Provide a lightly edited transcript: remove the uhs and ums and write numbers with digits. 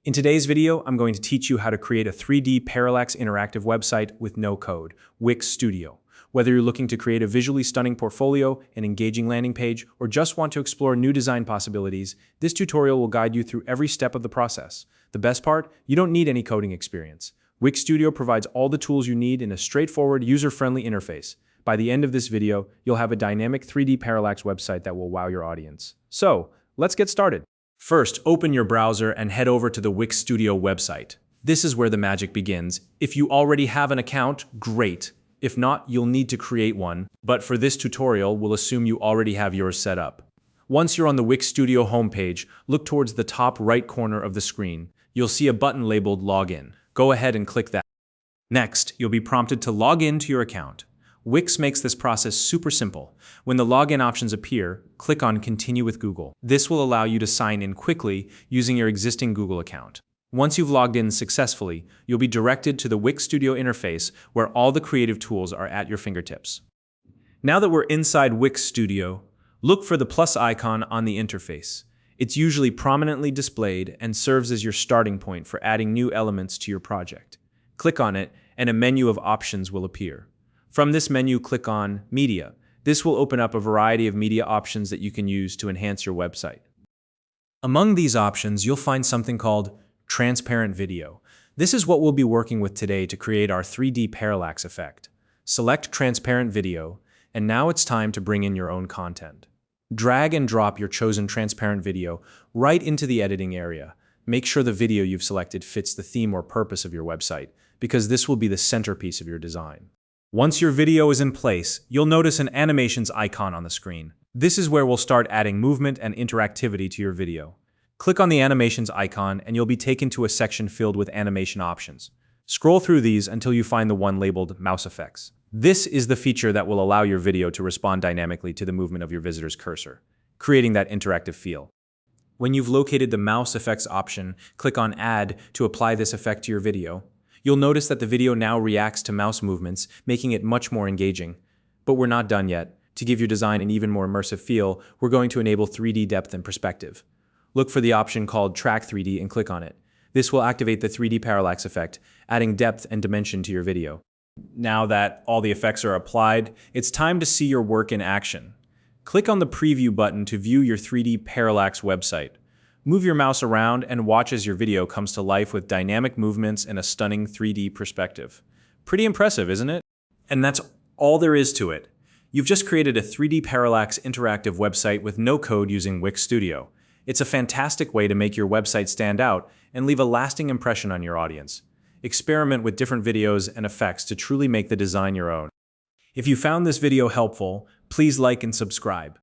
In today's video, I'm going to teach you how to create a 3D Parallax interactive website with no code, Wix Studio. Whether you're looking to create a visually stunning portfolio, an engaging landing page, or just want to explore new design possibilities, this tutorial will guide you through every step of the process. The best part, you don't need any coding experience. Wix Studio provides all the tools you need in a straightforward, user-friendly interface. By the end of this video, you'll have a dynamic 3D Parallax website that will wow your audience. So, let's get started. First, open your browser and head over to the Wix Studio website. This is where the magic begins. If you already have an account, great. If not, you'll need to create one, but for this tutorial, we'll assume you already have yours set up. Once you're on the Wix Studio homepage, look towards the top right corner of the screen. You'll see a button labeled Login. Go ahead and click that. Next, you'll be prompted to log in to your account. Wix makes this process super simple. When the login options appear, click on Continue with Google. This will allow you to sign in quickly using your existing Google account. Once you've logged in successfully, you'll be directed to the Wix Studio interface where all the creative tools are at your fingertips. Now that we're inside Wix Studio, look for the plus icon on the interface. It's usually prominently displayed and serves as your starting point for adding new elements to your project. Click on it and a menu of options will appear. From this menu, click on Media. This will open up a variety of media options that you can use to enhance your website. Among these options, you'll find something called Transparent Video. This is what we'll be working with today to create our 3D parallax effect. Select Transparent Video, and now it's time to bring in your own content. Drag and drop your chosen transparent video right into the editing area. Make sure the video you've selected fits the theme or purpose of your website, because this will be the centerpiece of your design. Once your video is in place, you'll notice an animations icon on the screen. This is where we'll start adding movement and interactivity to your video. Click on the animations icon and you'll be taken to a section filled with animation options. Scroll through these until you find the one labeled Mouse Effects. This is the feature that will allow your video to respond dynamically to the movement of your visitor's cursor, creating that interactive feel. When you've located the Mouse Effects option, click on Add to apply this effect to your video. You'll notice that the video now reacts to mouse movements, making it much more engaging. But we're not done yet. To give your design an even more immersive feel, we're going to enable 3D depth and perspective. Look for the option called Track 3D and click on it. This will activate the 3D parallax effect, adding depth and dimension to your video. Now that all the effects are applied, it's time to see your work in action. Click on the Preview button to view your 3D parallax website. Move your mouse around and watch as your video comes to life with dynamic movements and a stunning 3D perspective. Pretty impressive, isn't it? And that's all there is to it. You've just created a 3D Parallax interactive website with no code using Wix Studio. It's a fantastic way to make your website stand out and leave a lasting impression on your audience. Experiment with different videos and effects to truly make the design your own. If you found this video helpful, please like and subscribe.